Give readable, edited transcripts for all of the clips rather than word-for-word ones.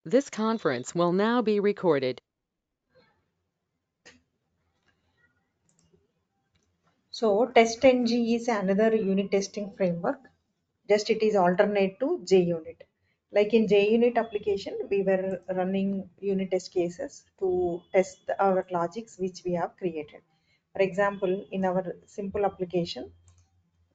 This conference will now be recorded. So TestNG is another unit testing framework. Just it is alternate to JUnit. Like in JUnit application, we were running unit test cases to test our logics which we have created. For example, in our simple application,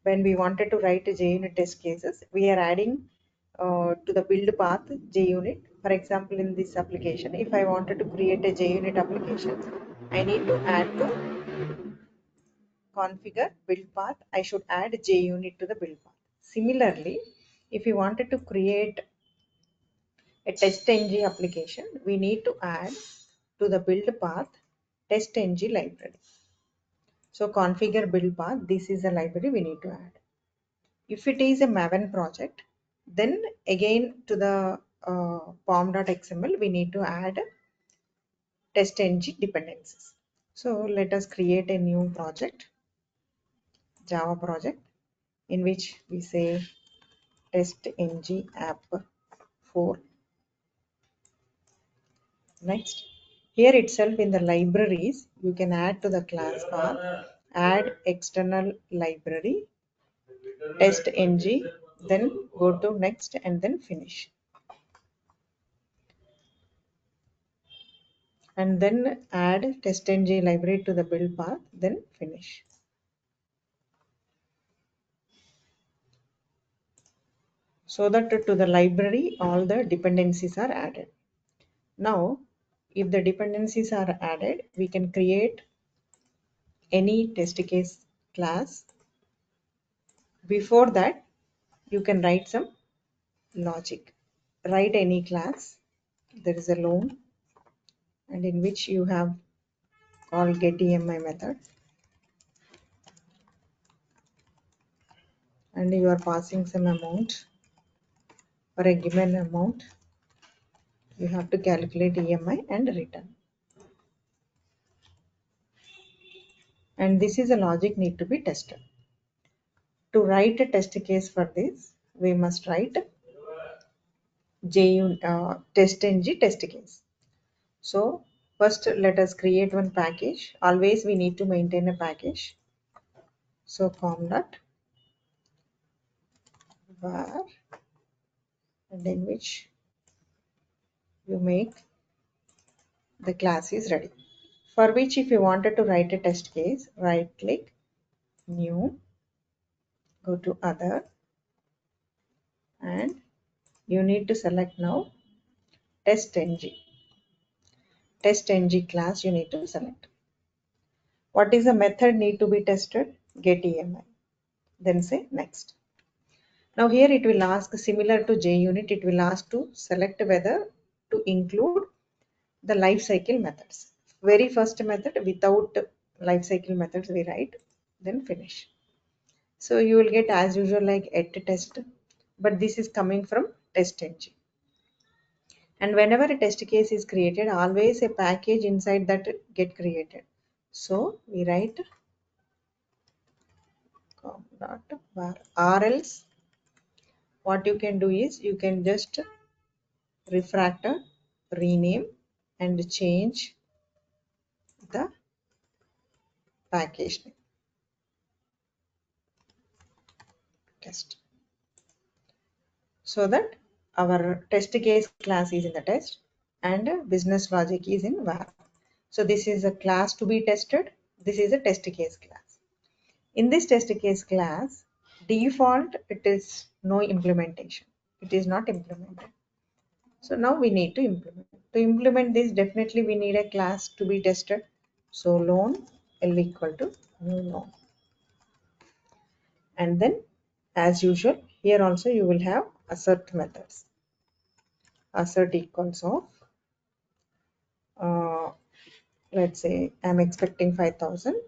when we wanted to write a JUnit test cases, we are adding to the build path JUnit. For example, in this application, if I wanted to create a JUnit application, I need to add to configure build path. I should add JUnit to the build path. Similarly, if you wanted to create a TestNG application, we need to add to the build path TestNG library. So configure build path, this is a library we need to add. If it is a Maven project, then again to the pom.xml, we need to add TestNG dependencies. So let us create a new project, Java project, in which we say TestNG app 4. Next, here itself in the libraries, you can add to the class path, add external library, TestNG, then go to next and then finish. And then add TestNG library to the build path, then finish. So that to the library, all the dependencies are added. Now, if the dependencies are added, we can create any test case class. Before that, you can write some logic. Write any class. There is a loan, and in which you have called getEMI method, and you are passing some amount for a given amount. You have to calculate EMI and return. And this is a logic need to be tested. To write a test case for this, we must write TestNG test case. So first let us create one package. Always we need to maintain a package. So com.var, and in which you make the class is ready. For which if you wanted to write a test case, right click, new, go to other, and you need to select now TestNG. TestNG class you need to select. What is the method need to be tested? GetEMI. Then say next. Now here it will ask, similar to JUnit, it will ask to select whether to include the life cycle methods. Very first method, without life cycle methods we write, then finish. So you will get as usual like at test, but this is coming from TestNG. And whenever a test case is created, always a package inside that get created. So we write com.var, or else what you can do is you can just refactor, rename, and change the package name. Test. So that our test case class is in the test and business logic is in var. So this is a class to be tested. This is a test case class. In this test case class, default it is no implementation. It is not implemented. So now we need to implement. To implement this, definitely we need a class to be tested. So loan L equal to new loan. And then as usual, here also you will have assert methods. Assert equals of, let's say I'm expecting 5,000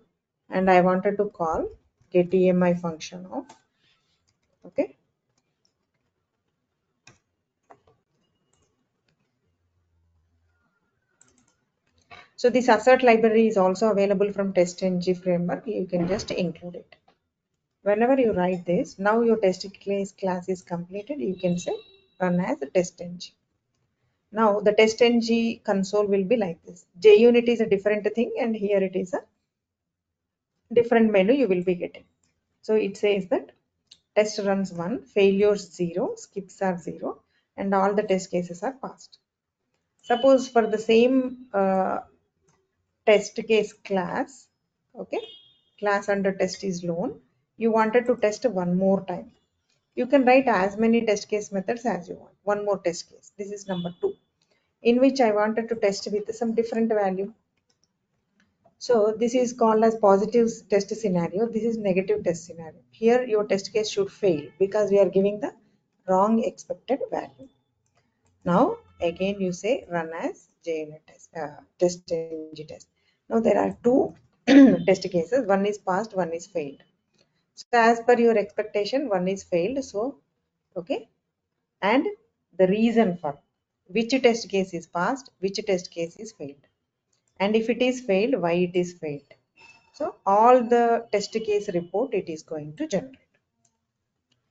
and I wanted to call getEMI function of, okay. So this assert library is also available from TestNG framework. You can just include it. Whenever you write this, now your test case class is completed. You can say run as a TestNG. Now the TestNG console will be like this. JUnit is a different thing, and here it is a different menu you will be getting. So it says that test runs 1, failures 0, skips are 0, and all the test cases are passed. Suppose for the same test case class, okay, class under test is loan, you wanted to test one more time. You can write as many test case methods as you want. One more test case. This is number 2, in which I wanted to test with some different value. So this is called as positive test scenario. This is negative test scenario. Here your test case should fail because we are giving the wrong expected value. Now again you say run as JUnit test, test ng test. Now there are two test cases. One is passed, one is failed. So as per your expectation, one is failed. So okay, and the reason for which test case is passed, which test case is failed, and if it is failed, why it is failed. So all the test case report it is going to generate.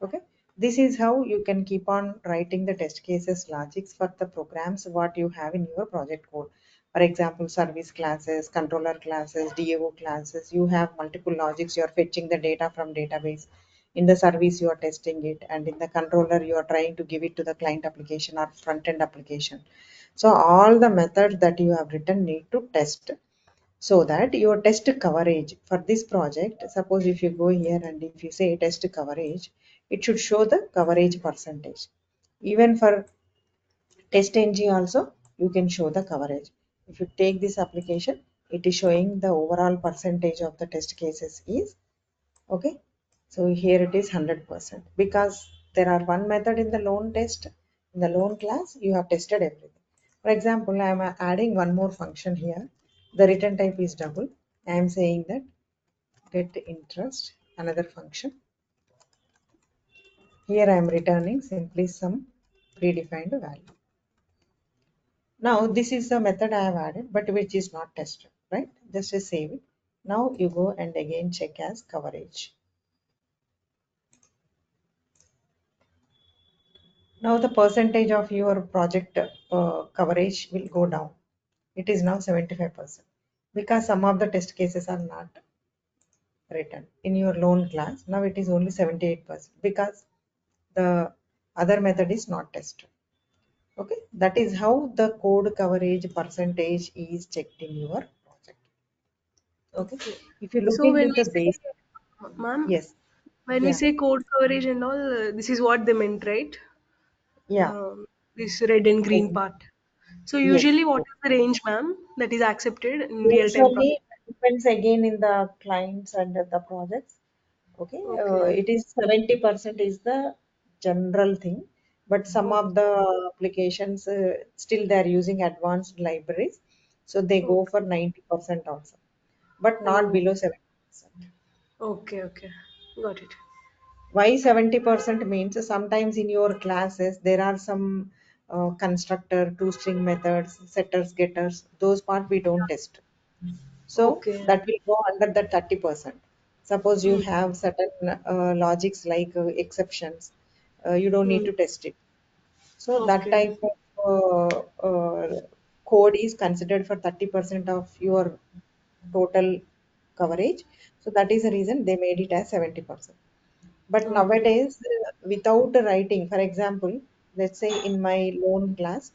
Okay, this is how you can keep on writing the test cases logics for the programs what you have in your project code. For example, service classes, controller classes, DAO classes, you have multiple logics. You are fetching the data from database. In the service, you are testing it, and in the controller, you are trying to give it to the client application or front end application. So all the methods that you have written need to test, so that your test coverage for this project, suppose if you go here and if you say test coverage, it should show the coverage percentage. Even for TestNG also you can show the coverage. If you take this application, it is showing the overall percentage of the test cases is okay. So here it is 100% because there are one method in the loan test, in the loan class you have tested everything. For example, I am adding one more function here. The return type is double. I am saying that get interest, another function. Here I am returning simply some predefined value. Now this is the method I have added, but which is not tested, right? Just to save it. Now you go and again check as coverage. Now the percentage of your project coverage will go down. It is now 75% because some of the test cases are not written in your loan class. Now it is only 78% because the other method is not tested. Okay, that is how the code coverage percentage is checked in your project. Okay, Okay. if you look So into when we the say, base, ma'am, yes, when we yeah, say code coverage and all, this is what they meant, right? yeah, This red and green ex- part. So yes. usually, what is the range, ma'am, that is accepted in real-time Usually project? depends again in the clients and the projects. Okay, Okay. it is 70% is the general thing, but some Okay. of the applications still they are using advanced libraries, so they go Okay. for 90% also, but not Oh. below 70%. Okay. Okay. Got it. Why 70% means sometimes in your classes there are some constructor, two string methods, setters, getters, those part we don't test. So Okay. that will go under the 30%. Suppose you Hmm. have certain logics like exceptions, you don't need Hmm. to test it. So that Okay. type of code is considered for 30% of your total coverage. So that is the reason they made it as 70%. But Okay. nowadays, without writing, for example, let's say in my loan class,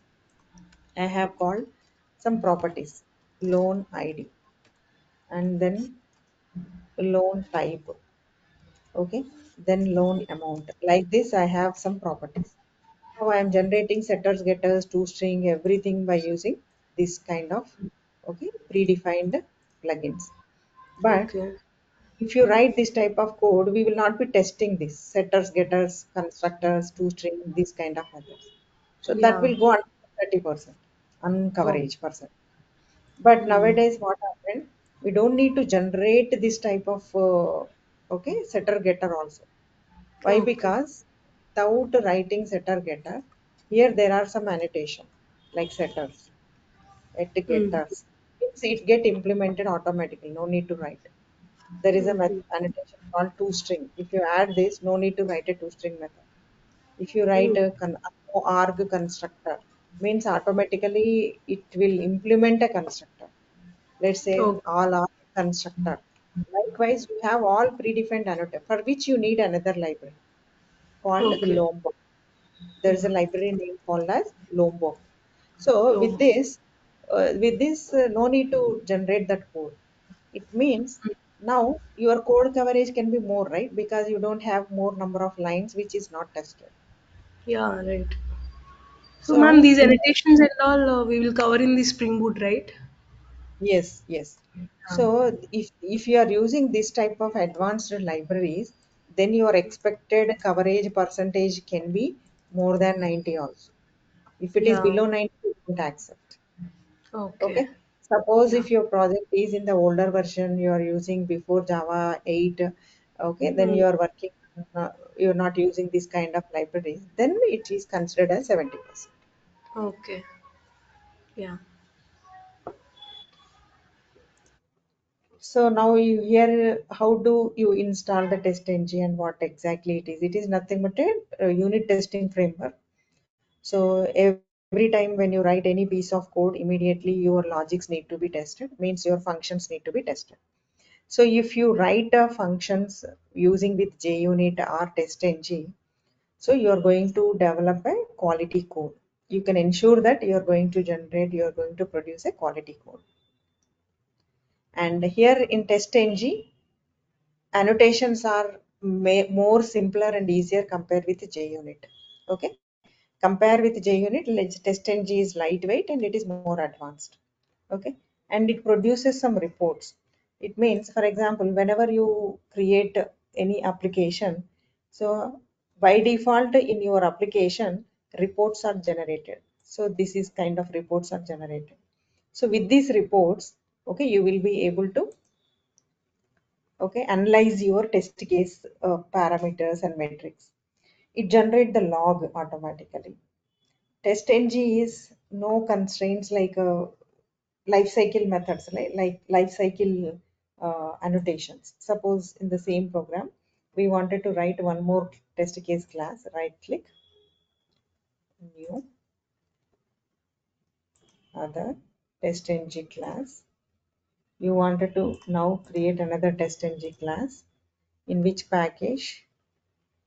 I have called some properties, loan ID, and then loan type, okay, then loan amount. Like this, I have some properties. Now I am generating setters, getters, toString, everything by using this kind of okay predefined plugins. But Okay. if you write this type of code, we will not be testing this setters, getters, constructors, toString, this kind of methods. So that Yeah. will go under 30% Oh. uncoverage percent. But Hmm. nowadays, what happened? We don't need to generate this type of okay setter getter also. Why? Okay. Because without writing setter getter, here there are some annotation like setters, at Hmm. getters. It get implemented automatically. No need to write. There is a Okay. annotation called toString. If you add this, no need to write a toString method. If you write Hmm. a arg constructor, means automatically it will implement a constructor. Let's say Okay. all are constructor. Likewise, you have all predefined annotator for which you need another library called Okay. Lombok. There is Yeah. a library name called as Lombok. So Low. no need to generate that code. It means now your code coverage can be more, right? Because you don't have more number of lines which is not tested. Yeah, right. So, ma'am, So these in annotations and all we will cover in the Spring Boot, right? yes, yes. Yeah. So if you are using this type of advanced libraries, then your expected coverage percentage can be more than 90 also. If it is Yeah. below 90, you don't accept. Okay. Okay. Suppose Yeah. if your project is in the older version, you are using before Java 8, okay, then Mm. you are working, you're not using this kind of libraries, then it is considered as 70%. Okay. Yeah. So now you hear how do you install the TestNG and what exactly it is. It is nothing but a unit testing framework. So every time when you write any piece of code, immediately your logics need to be tested, means your functions need to be tested. So if you write functions using with JUnit or TestNG, so you are going to develop a quality code. You can ensure that you are going to generate, you are going to produce a quality code. And here in TestNG, annotations are more simpler and easier compared with JUnit. Okay, compare with JUnit, TestNG is lightweight and it is more advanced. Okay, and it produces some reports. It means, for example, whenever you create any application, so by default in your application, reports are generated. So this is kind of reports are generated. So with these reports, okay, you will be able to analyze your test case parameters and metrics. It generate the log automatically. TestNG is no constraints like life cycle methods, like life cycle annotations. Suppose in the same program we wanted to write one more test case class, right click, new, other, TestNG class. You wanted to now create another TestNG class, in which package,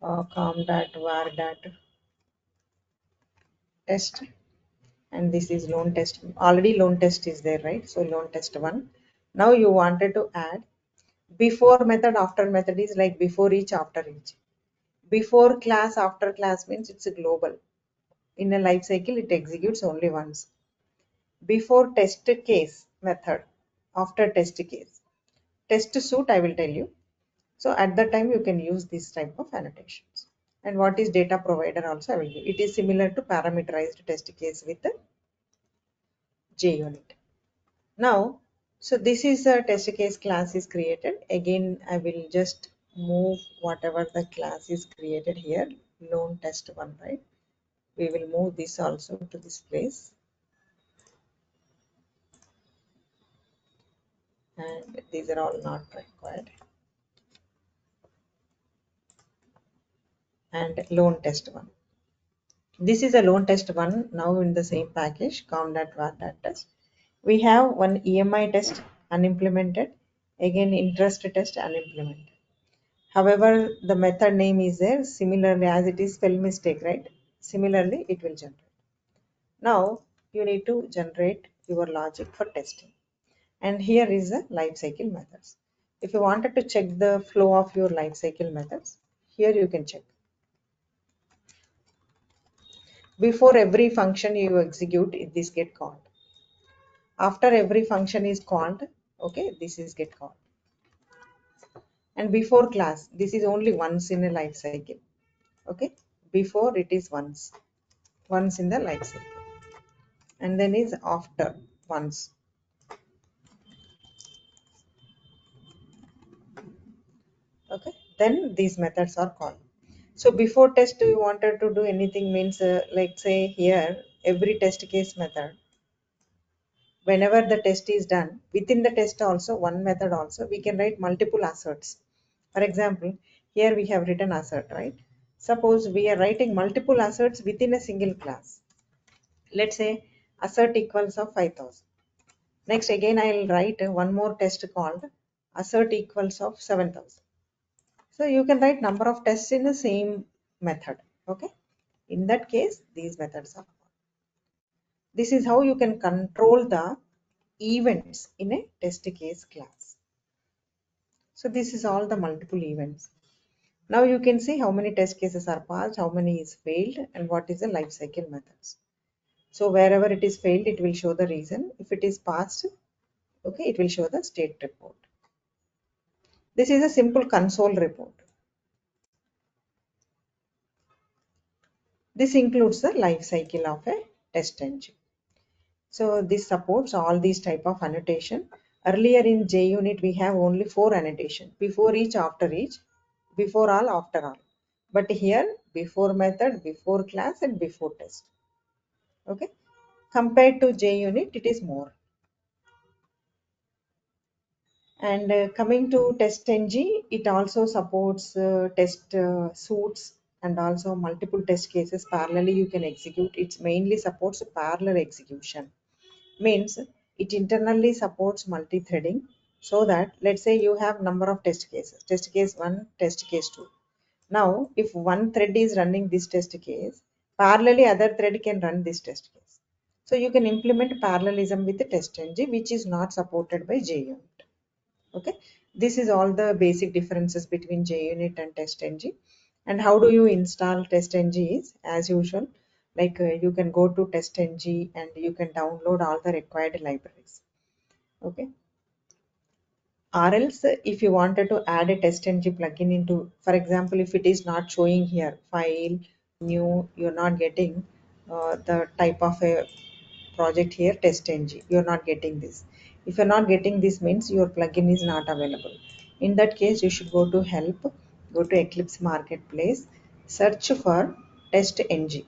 com.var.test, and this is loan test. Already loan test is there, right? So loan test one. Now you wanted to add before method, after method is like before each, after each. Before class, after class means it's a global. In a life cycle it executes only once. Before test case method, after test case, test suite I will tell you. So at that time you can use this type of annotations. And what is data provider also I will give. It is similar to parameterized test case with the JUnit. Now, so this is a test case class is created. Again, I will just move whatever the class is created here, loan test one, right? We will move this also to this place. And these are all not required. And loan test one. This is a loan test one now in the same package, com.var.test. We have one EMI test unimplemented, again interest test unimplemented. However, the method name is there similarly as it is spell mistake, right? Similarly, it will generate. Now, you need to generate your logic for testing. And here is the life cycle methods. If you wanted to check the flow of your life cycle methods, here you can check. Before every function you execute, this get called. After every function is called, okay, this is get called. And before class, this is only once in a life cycle. Okay, before it is once in the life cycle, and then is after once. Okay, then these methods are called. So before test you wanted to do anything means like say here every test case method, whenever the test is done within the test also one method also we can write multiple asserts. For example, here we have written assert, right? Suppose we are writing multiple asserts within a single class. let's say assert equals of 5000. Next again I will write one more test called assert equals of 7000. So you can write number of tests in the same method. Okay. In that case, these methods are. This is how you can control the events in a test case class. So this is all the multiple events. Now you can see how many test cases are passed, how many is failed, and what is the life cycle methods. So wherever it is failed, it will show the reason. If it is passed, okay, it will show the state report. This is a simple console report. This includes the life cycle of a test engine. So this supports all these type of annotation. Earlier in JUnit, we have only 4 annotation: before each, after each, before all, after all. But here, before method, before class, and before test. Okay. Compared to JUnit, it is more. And coming to TestNG, it also supports test suites and also multiple test cases parallelly you can execute. It mainly supports parallel execution. Means it internally supports multi-threading, so that let's say you have number of test cases, test case 1, test case 2. Now if one thread is running this test case, parallelly other thread can run this test case. So you can implement parallelism with the TestNG, which is not supported by JUnit. Okay, this is all the basic differences between JUnit and TestNG. And how do you install TestNG is as usual, like you can go to TestNG and you can download all the required libraries. Okay, or else if you wanted to add a TestNG plugin into, for example, if it is not showing here file new, you're not getting the type of a project here TestNG, you're not getting this. If you're not getting this means your plugin is not available. In that case you should go to help, go to Eclipse Marketplace, search for TestNG.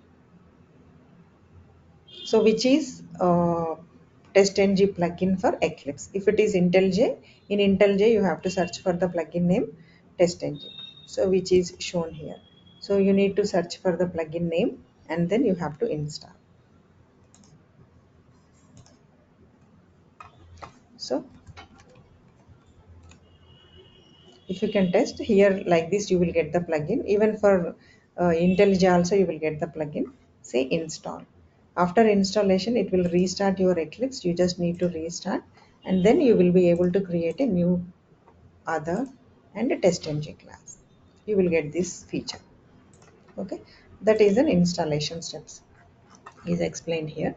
So which is TestNG plugin for Eclipse. If it is IntelliJ, in IntelliJ you have to search for the plugin name TestNG. So which is shown here. So you need to search for the plugin name and then you have to install. So if you can test here like this, you will get the plugin. Even for IntelliJ also you will get the plugin. Say install. After installation, it will restart your Eclipse. You just need to restart, and then you will be able to create a new other and a TestNG class. You will get this feature. Okay, that is an installation steps is explained here.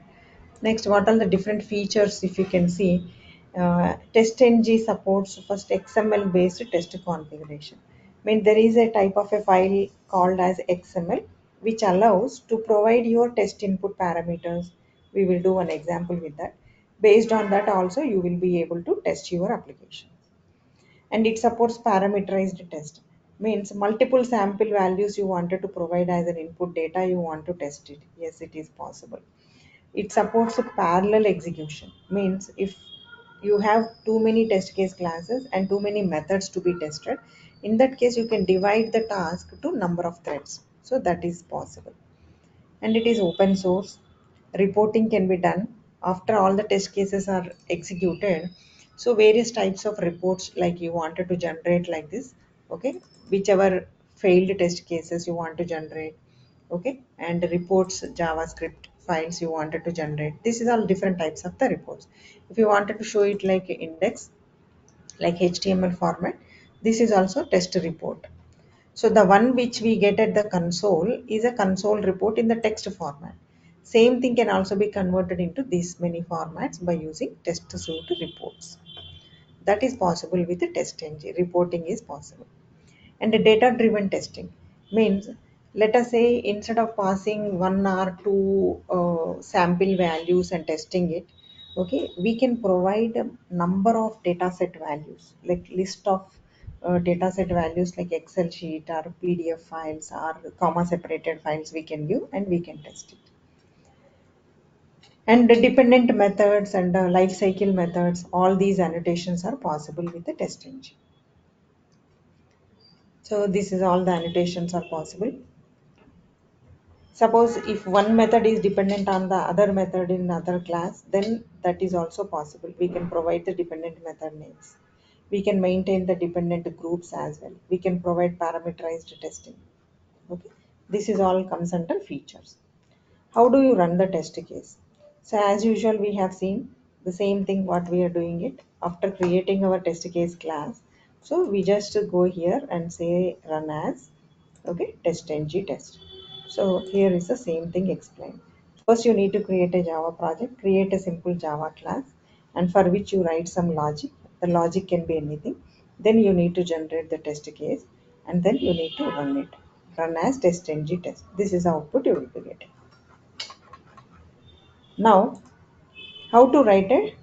Next, what are the different features? If you can see, TestNG supports first XML based test configuration. I mean, there is a type of a file called as XML which allows to provide your test input parameters. We will do an example with that. Based on that also you will be able to test your application. And it supports parameterized test. Means multiple sample values you wanted to provide as an input data, you want to test it. Yes, it is possible. It supports a parallel execution. Means if you have too many test case classes and too many methods to be tested, in that case you can divide the task to number of threads. So that is possible. And it is open source. Reporting can be done after all the test cases are executed. So various types of reports like you wanted to generate like this. Okay, whichever failed test cases you want to generate. Okay, and reports JavaScript files you wanted to generate. This is all different types of the reports. If you wanted to show it like index, like HTML format, this is also test report. So the one which we get at the console is a console report in the text format. Same thing can also be converted into these many formats by using test suite reports. That is possible with the TestNG. Reporting is possible. And the data-driven testing means, let us say instead of passing one or two sample values and testing it, okay, we can provide a number of dataset values, like list of dataset values like Excel sheet or PDF files or comma separated files we can give and we can test it. And the dependent methods and life cycle methods, all these annotations are possible with the test engine. So this is all the annotations are possible. Suppose if one method is dependent on the other method in other class, then that is also possible. We can provide the dependent method names. We can maintain the dependent groups as well. We can provide parameterized testing. Okay, this is all comes under features. How do you run the test case? So as usual, we have seen the same thing what we are doing it after creating our test case class. So we just go here and say run as, okay, testng test. So here is the same thing explained. First you need to create a Java project, create a simple Java class, and for which you write some logic. The logic can be anything. Then you need to generate the test case, and then you need to run it. Run as testng test. This is the output you will be getting. Now, how to write a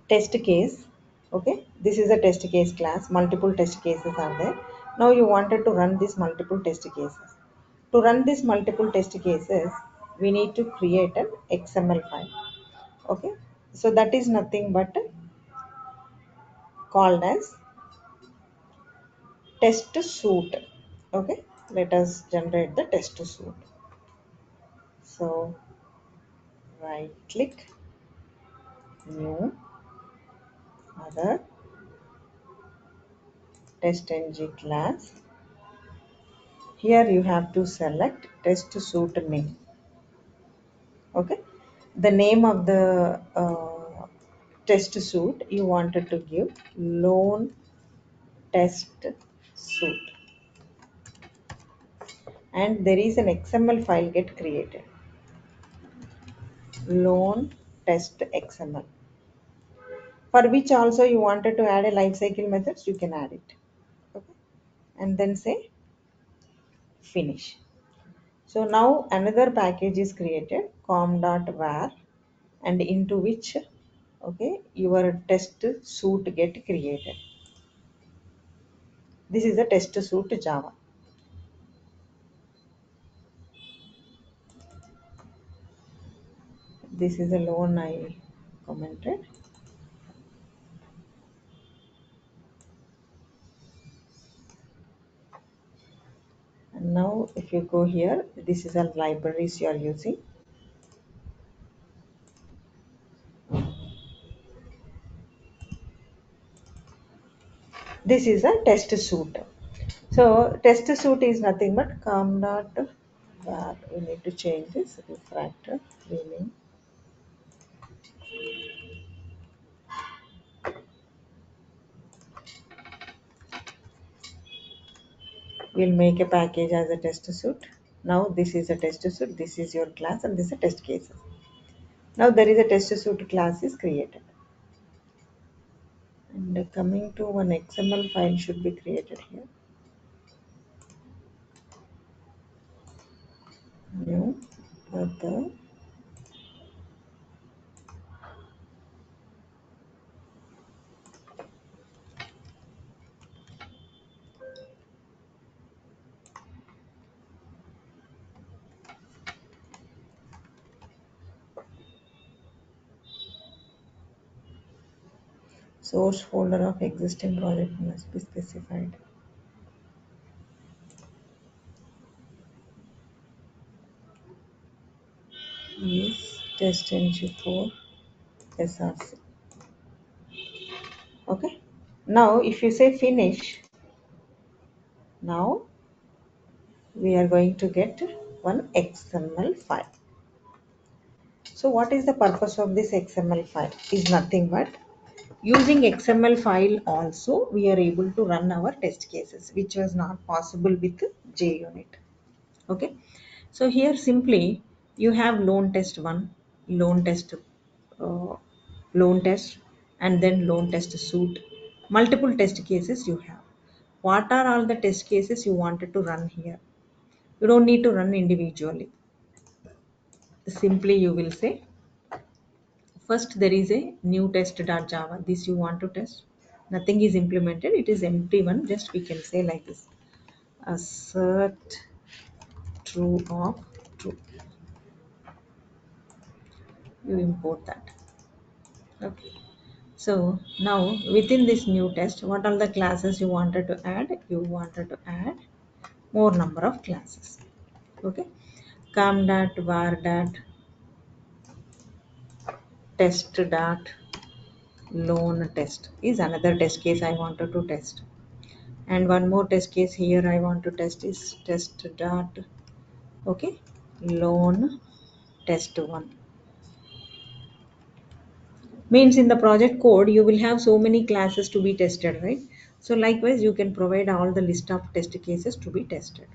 test case? Okay, this is a test case class. Multiple test cases are there. Now you wanted to run these multiple test cases. To run these multiple test cases, we need to create an XML file. Okay, so that is nothing but called as test suite. Okay, let us generate the test suite. So right click, new, other, testng class. Here you have to select test suite name. Okay, the name of the test suite you wanted to give loan test suite, and there is an XML file get created, loan test XML, for which also you wanted to add a lifecycle methods. You can add it. Okay, and then say finish. So now another package is created, com.var, and into which, okay, your test suite get created. This is a test suite Java. This is a loan I commented. And now if you go here, this is a libraries you are using. This is a test suite. So test suite is nothing but com.var. We need to change this refactor rename. We'll make a package as a test suite. Now this is a test suite, this is your class, and this is a test cases. Now there is a test suite class is created. And coming to one XML file should be created here. New, other, source folder of existing project must be specified. Is testng4 src. Okay. Now if you say finish, now we are going to get one XML file. So what is the purpose of this XML file? Is nothing but using XML file also we are able to run our test cases, which was not possible with JUnit. Okay, so here simply you have loan test 1, loan test, uh, loan test, and then loan test suite. Multiple test cases you have. What are all the test cases you wanted to run here? You don't need to run individually. Simply you will say first there is a new test.java. This you want to test. Nothing is implemented. It is empty one. Just we can say like this: assert true of true. You import that. Okay. So now within this new test, what are the classes you wanted to add? You wanted to add more number of classes. Okay. com dot var dot test dot loan test is another test case I wanted to test. And one more test case here I want to test is test dot, okay, loan test 1. Means in the project code you will have so many classes to be tested, right? So likewise you can provide all the list of test cases to be tested.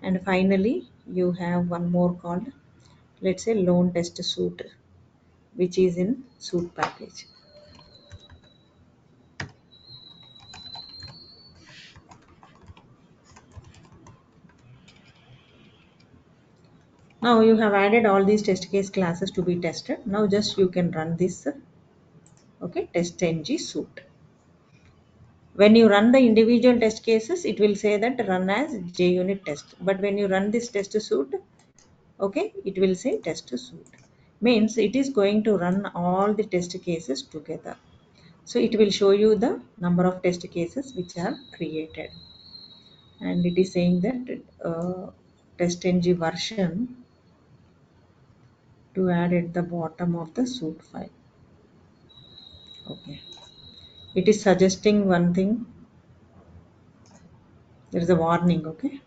And finally you have one more called, let's say, loan test suite, which is in suite package. Now you have added all these test case classes to be tested. Now just you can run this, okay, TestNG suite. When you run the individual test cases, it will say that run as JUnit test. But when you run this test suite, okay, it will say test suite. Means it is going to run all the test cases together. So it will show you the number of test cases which are created. And it is saying that TestNG version to add at the bottom of the suite file. Okay. It is suggesting one thing. There is a warning, okay.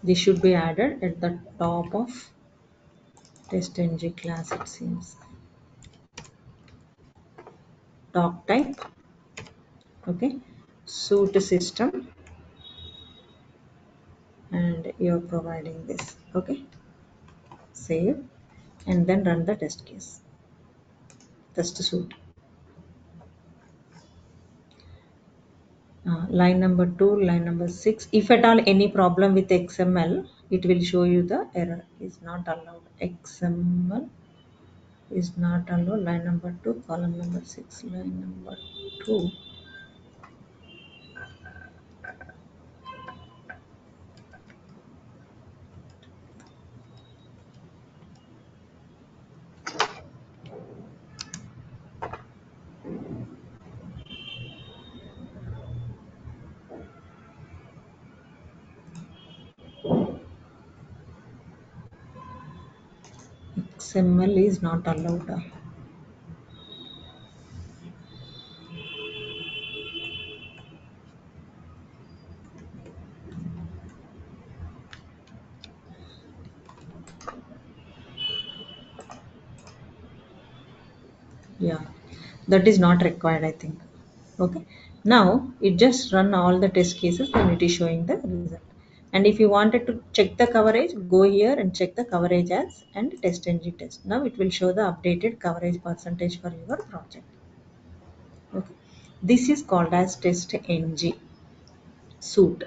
This should be added at the top of TestNG class, it seems. Doc type, okay, suite system, and you're providing this, okay. Save and then run the test case, test suite. Line number 2, line number 6. If at all any problem with XML, it will show you the error is not allowed. XML is not allowed. Line number 2, column number 6, line number 2. XML is not allowed. Yeah, that is not required, I think. Okay, now it just run all the test cases and it is showing the result. And if you wanted to check the coverage, go here and check the coverage as and test ng test. Now it will show the updated coverage percentage for your project. Okay, this is called as test ng suite.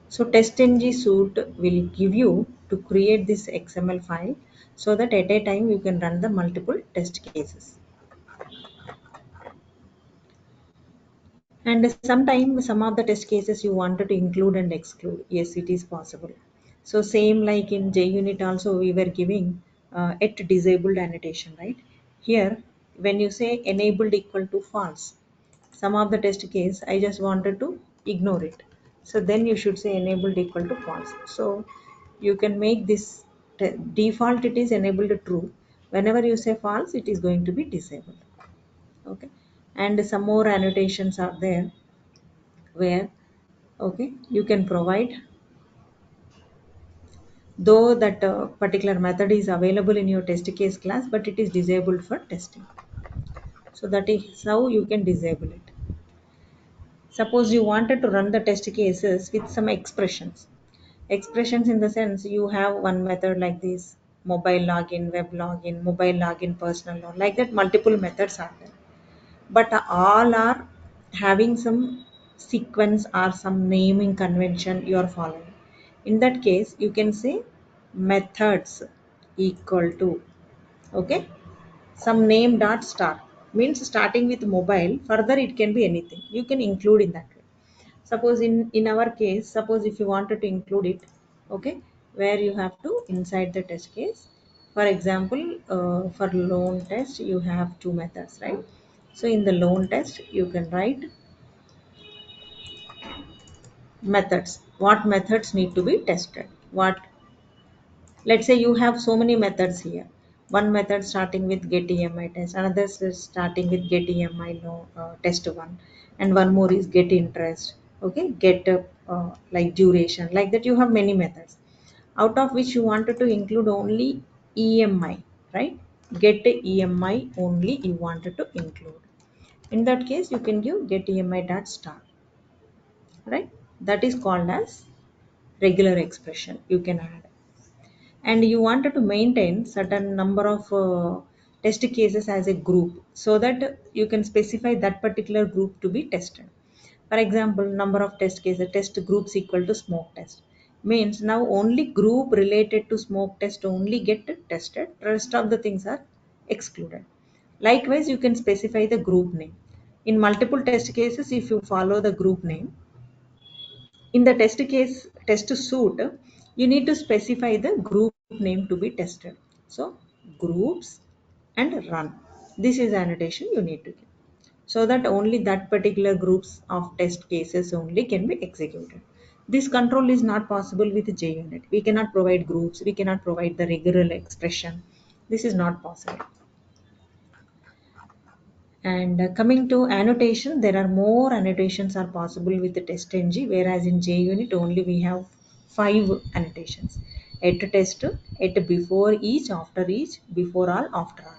So test ng suite will give you to create this XML file so that at a time you can run the multiple test cases. And sometimes some of the test cases you wanted to include and exclude. Yes, it is possible. So same like in JUnit also we were giving at disabled annotation, right? Here, when you say enabled equal to false, some of the test case I just wanted to ignore it. So then you should say enabled equal to false. So you can make this default it is enabled true. Whenever you say false, it is going to be disabled. Okay, and some more annotations are there where, okay, you can provide though that particular method is available in your test case class, but it is disabled for testing. So that is how you can disable it. Suppose you wanted to run the test cases with some expressions in the sense you have one method like this, mobile login, web login, mobile login, personal login, like that multiple methods are there, but all are having some sequence or some naming convention you are following. In that case you can say methods equal to, okay, some name dot star, means starting with mobile, further it can be anything you can include in that way. Suppose in our case, suppose if you wanted to include it, okay, where you have to inside the test case, for example, for loan test you have two methods, right? So in the loan test you can write methods. What methods need to be tested? What, let's say you have so many methods here. One method starting with get emi test, another is starting with get emi no test one, and one more is get interest. Okay, get like duration, like that you have many methods, out of which you wanted to include only emi, right? Get emi only you wanted to include. In that case you can give get emi dot star, right? That is called as regular expression you can add. And you wanted to maintain certain number of test cases as a group, so that you can specify that particular group to be tested. For example, number of test cases, test groups equal to smoke test, means now only group related to smoke test only get tested, rest of the things are excluded. Likewise you can specify the group name. In multiple test cases, if you follow the group name, in the test suite, you need to specify the group name to be tested. So groups and run, this is annotation you need to give, so that only that particular groups of test cases only can be executed. This control is not possible with JUnit. We cannot provide groups, we cannot provide the regular expression. This is not possible. And coming to annotation, there are more annotations are possible with the TestNG, whereas in JUnit only we have 5 annotations. At test, at before each, after each, before all, after all.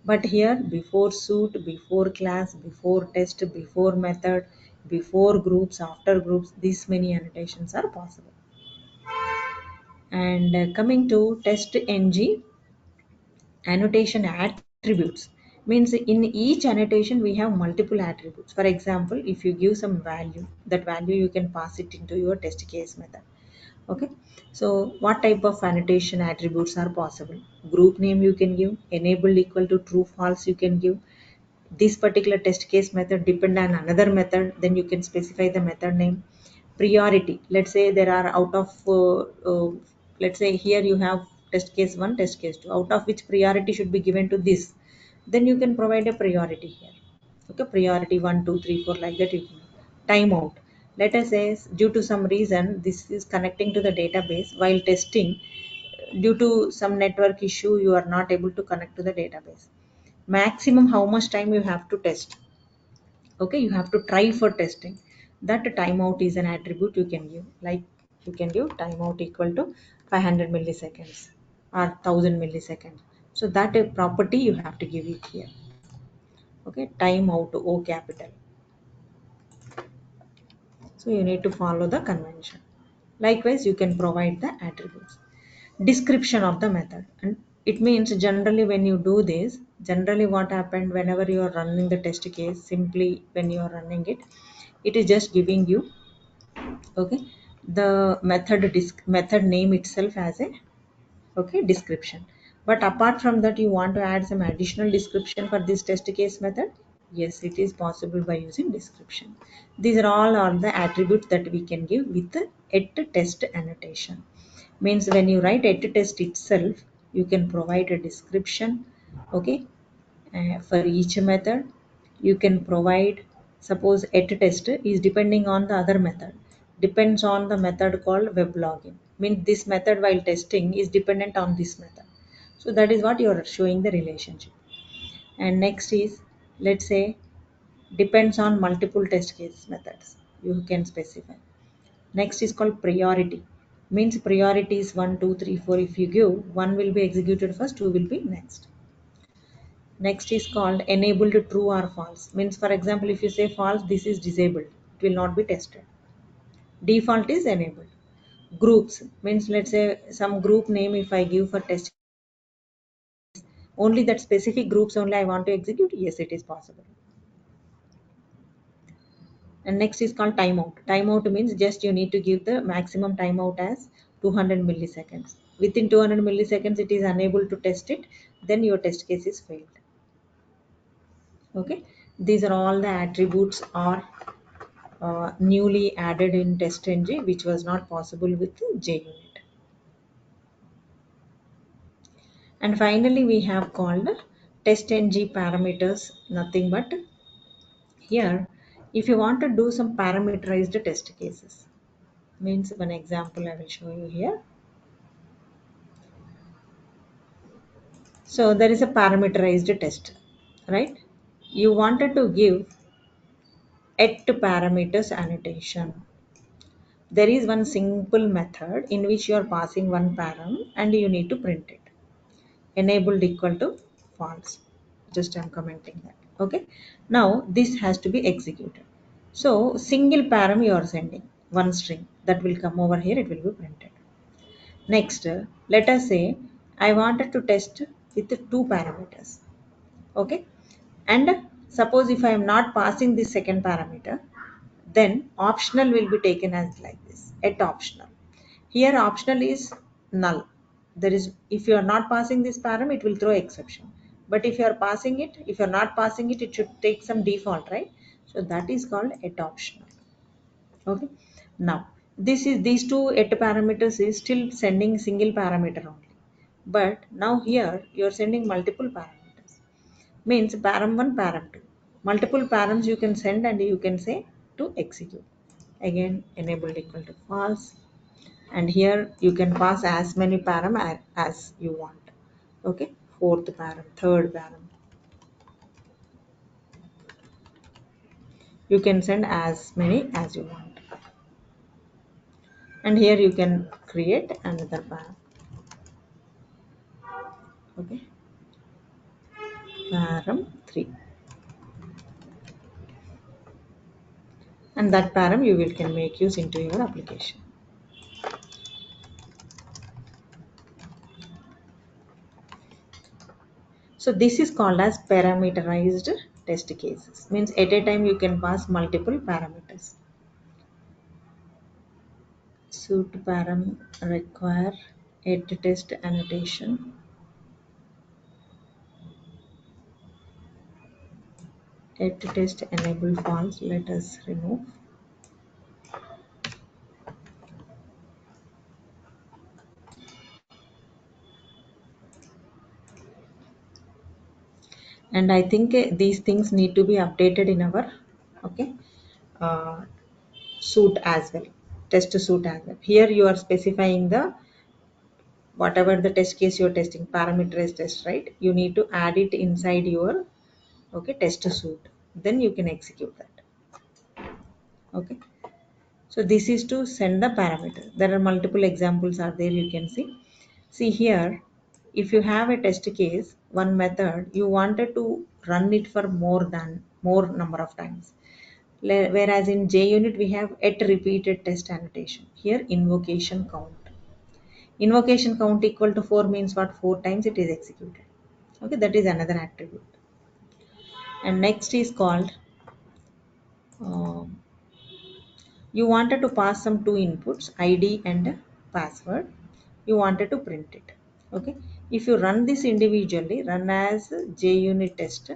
But here, before suit, before class, before test, before method, before groups, after groups, these many annotations are possible. And coming to TestNG, annotation attributes, means in each annotation we have multiple attributes. For example, if you give some value, that value you can pass it into your test case method. Okay, so what type of annotation attributes are possible? Group name you can give, enabled equal to true false you can give. This particular test case method depend on another method, then you can specify the method name. Priority, let's say there are out of let's say here you have test case 1, test case 2, out of which priority should be given to this, then you can provide a priority here. Okay, priority 1 2 3 4, like that you can. Timeout, let us say due to some reason this is connecting to the database while testing, due to some network issue you are not able to connect to the database. Maximum how much time you have to test? Okay, you have to try for testing. That timeout is an attribute you can give, like you can give timeout equal to 500 milliseconds or 1000 milliseconds. So that property you have to give it here. Okay, timeout o capital. So you need to follow the convention. Likewise you can provide the attributes. Description of the method, and it means generally when you do this, generally what happened whenever you are running the test case, simply when you are running it, it is just giving you, okay, the method name itself as a, okay, description. But apart from that you want to add some additional description for this test case method, yes, it is possible by using description. These are the attributes that we can give with the at test annotation. Means when you write at test itself, you can provide a description. Okay, for each method you can provide, suppose at test is depending on the other method, depends on the method called web login, means this method while testing is dependent on this method. So that is what you are showing the relationship. And next is, let's say, depends on multiple test case methods, you can specify. Next is called priority, means priority is 1 2 3 4, if you give, one will be executed first, two will be next. Next is called enabled true or false. Means for example, if you say false, this is disabled. It will not be tested. Default is enabled. Groups means let's say some group name if I give for test, only that specific groups only I want to execute. Yes, it is possible. And next is called timeout. Timeout means just you need to give the maximum timeout as 200 milliseconds. Within 200 milliseconds, it is unable to test it, then your test case is failed. Okay, these are all the attributes are newly added in TestNG, which was not possible with JUnit. And finally, we have called TestNG parameters, nothing but here, if you want to do some parameterized test cases. Means one example I will show you here. So there is a parameterized test, right? You wanted to give at parameters annotation. There is one simple method in which you are passing one param and you need to print it. Enabled equal to false. Just I'm commenting that. Okay. Now this has to be executed. So single param you are sending one string that will come over here. It will be printed. Next, let us say I wanted to test with two parameters. Okay. And suppose if I am not passing this second parameter, then optional will be taken as like this at optional. Here optional is null. There is, if you are not passing this param, it will throw exception. But if you are passing it, if you are not passing it, it should take some default, right? So that is called at optional. Okay. Now this is, these two at parameters is still sending single parameter only. But now here you are sending multiple parameters. Means param 1, param 2. Multiple params you can send and you can say to execute. Again enabled equal to false. And here you can pass as many param as you want. Okay. Fourth param, third param. You can send as many as you want. And here you can create another param. Okay. Param 3. And that param you will can make use into your application. So this is called as parameterized test cases. Means at a time you can pass multiple parameters. Suit param require at test annotation. At test enable false. Let us remove. And I think these things need to be updated in our okay uh, suit as well. Test suit as well. Here you are specifying the whatever the test case you're testing, parameterized test, right? You need to add it inside your okay test suite. Then you can execute that. Okay. So this is to send the parameter. There are multiple examples are there, you can see. See here, if you have a test case, one method, you wanted to run it for more number of times. Whereas in JUnit we have at repeated test annotation. Here invocation count. Invocation count equal to 4 means what? 4 times it is executed. Okay, that is another attribute. And next is called um, you wanted to pass some two inputs, id and password. You wanted to print it. Okay, if you run this individually, run as JUnit test,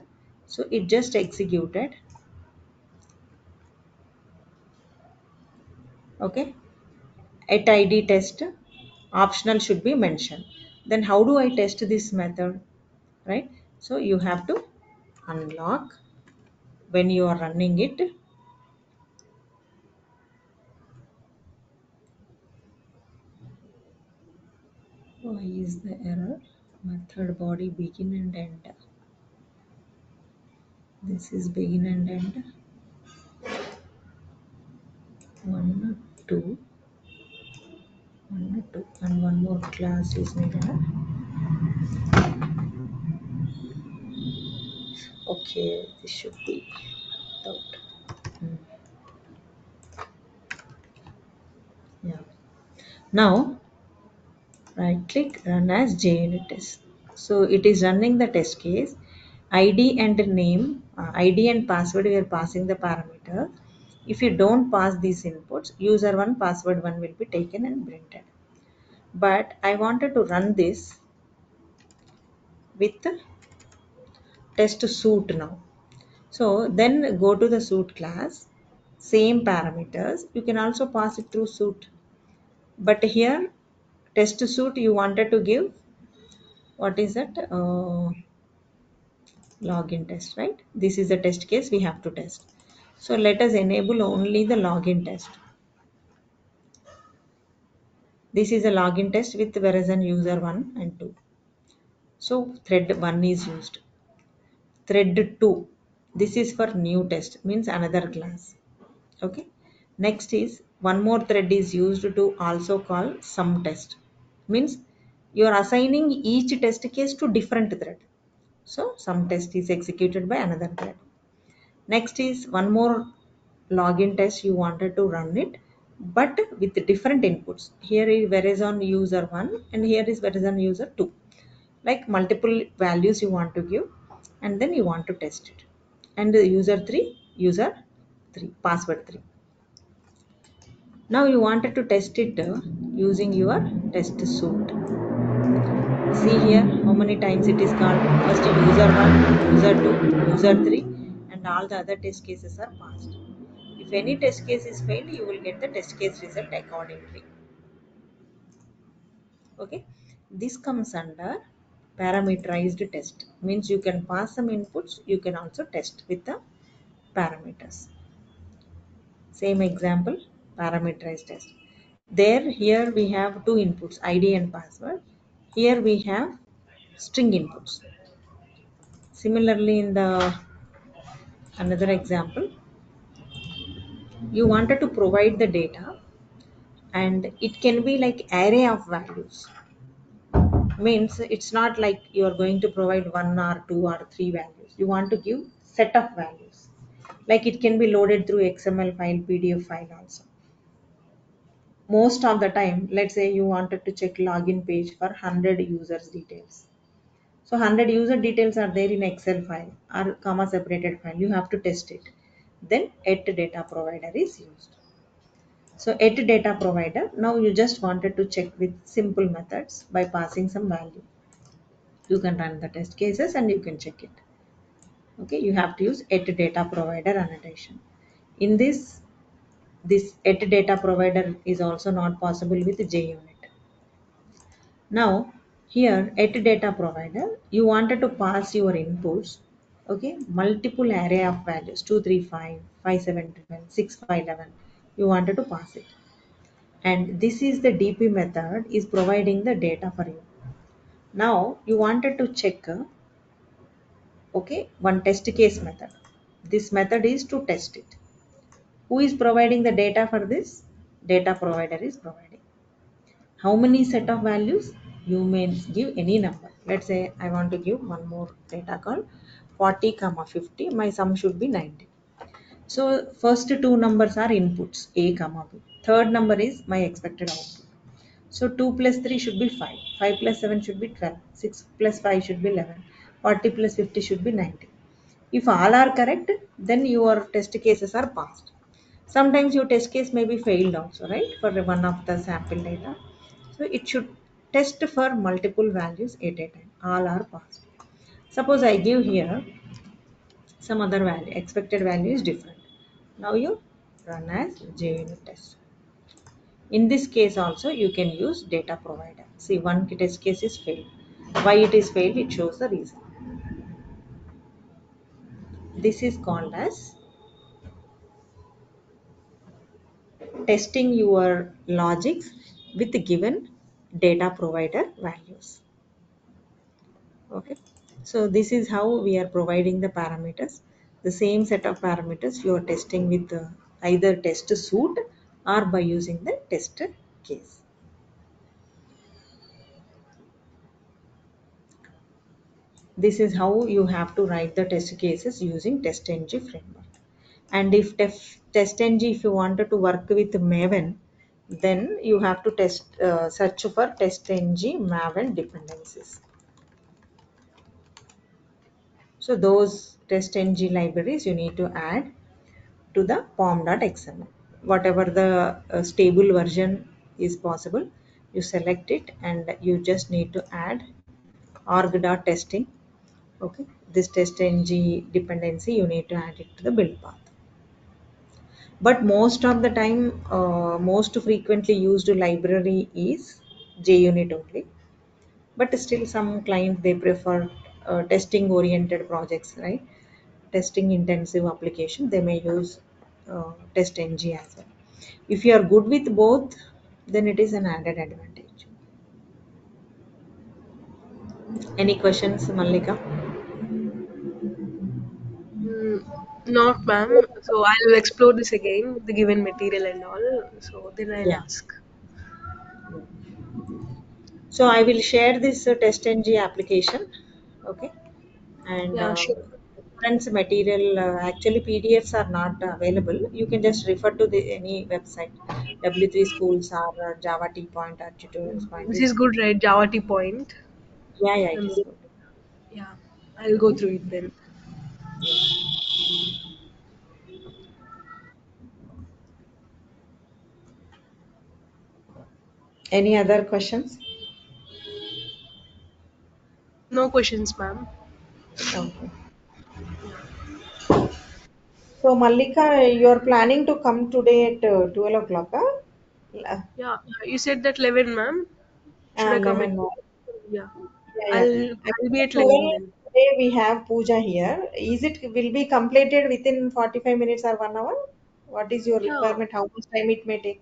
so it just executed. Okay, at id test optional should be mentioned. Then how do I test this method, right? So you have to unlock when you are running it. Why is the error? Method body begin and end. This is begin and end. 1, 2, 1, 2, and one more class is needed. Okay, this should be without. Yeah. Now right click run as JUnit test. So it is running the test case. ID and name, ID and password we are passing the parameter. If you don't pass these inputs, user one, password one will be taken and printed. But I wanted to run this with test suite now. So then go to the suite class, same parameters. You can also pass it through suite. But here test suite you wanted to give what is that? Login test, right? This is the test case we have to test. So let us enable only the login test. This is a login test with version user 1 and 2. So thread 1 is used. Thread 2, this is for new test, means another class. Okay. Next is one more thread is used to also call some test. Means you are assigning each test case to different thread. So some test is executed by another thread. Next is one more login test you wanted to run it, but with different inputs. Here is Verizon user 1 and here is Verizon user 2. Like multiple values you want to give and then you want to test it. And the user 3, password 3. Now you wanted to test it using your test suite. See here how many times it is called. First user 1, user 2, user 3 and all the other test cases are passed. If any test case is failed, you will get the test case result accordingly. Okay. This comes under parameterized test. Means you can pass some inputs, you can also test with the parameters. Same example, parameterized test. There, here we have two inputs, ID and password. Here we have string inputs. Similarly, in the another example, you wanted to provide the data and it can be like array of values. Means it's not like you are going to provide one or two or three values. You want to give set of values. Like it can be loaded through XML file, PDF file also. Most of the time, let's say you wanted to check login page for 100 users details. So 100 user details are there in Excel file or comma separated file. You have to test it. Then at data provider is used. So at data provider, now you just wanted to check with simple methods by passing some value. You can run the test cases and you can check it. Okay, you have to use at data provider annotation. In this at data provider is also not possible with JUnit. Now here at data provider, you wanted to pass your inputs. Okay, multiple array of values 235, 5712, 6511. You wanted to pass it. And this is the DP method is providing the data for you. Now you wanted to check okay, one test case method. This method is to test it. Who is providing the data for this? Data provider is providing. How many set of values? You may give any number. Let's say I want to give one more data called 40 comma 50. My sum should be 90. So first two numbers are inputs A comma B. Third number is my expected output. So 2 plus 3 should be 5. 5 plus 7 should be 12. 6 plus 5 should be 11. 40 plus 50 should be 90. If all are correct, then your test cases are passed. Sometimes your test case may be failed also, right? For one of the sample data. So it should test for multiple values at a time. All are passed. Suppose I give here some other value. Expected value is different. Now you run as JUnit test. In this case also you can use data provider. See, one test case is failed. Why it is failed? It shows the reason. This is called as testing your logics with given data provider values. Okay. So this is how we are providing the parameters. The same set of parameters you are testing with either test suite or by using the test case. This is how you have to write the test cases using TestNG framework. And if TestNG, if you wanted to work with Maven, then you have to search for TestNG Maven dependencies. So those TestNG libraries you need to add to the pom.xml. Whatever the stable version is possible, you select it and you just need to add org.testing. Okay, this TestNG dependency you need to add it to the build path. But most of the time, most frequently used library is JUnit only. But still, some client they prefer testing oriented projects, right? Testing intensive application, they may use TestNG as well. If you are good with both, then it is an added advantage. Any questions, Mallika? Mm, not, ma'am. So I'll explore this again, the given material and all. So then I'll Yeah. ask. So I will share this TestNG application. Okay. And Yeah, sure. reference material, actually PDFs are not available. You can just refer to the any website, W3 schools or Java T point or tutorials point. This You is can, good, right? Java T point. yeah, it Um, is good. yeah, I'll go through it then. Yeah. Any other questions? No questions, ma'am. Okay. Yeah. So Mallika, you are planning to come today at 12 o'clock, huh? Uh, Yeah, you said that 11, ma'am. Should I come at 11. 12? Yeah. Yeah. I'll be Actually, at 11 12 then. today we have puja here. Is it will be completed within 45 minutes or 1 hour? What is your Yeah. requirement? How much time it may take?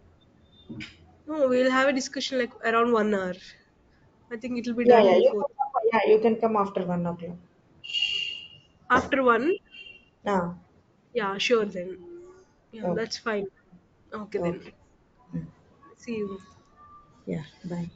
No, we'll have a discussion like around 1 hour. I think it'll be Yeah, done yeah. You before. can come, yeah, you can come after 1 o'clock. After 1? Ah, Yeah, sure then. Yeah, okay. that's fine. Okay then. Okay. Mm. See you. Yeah, bye.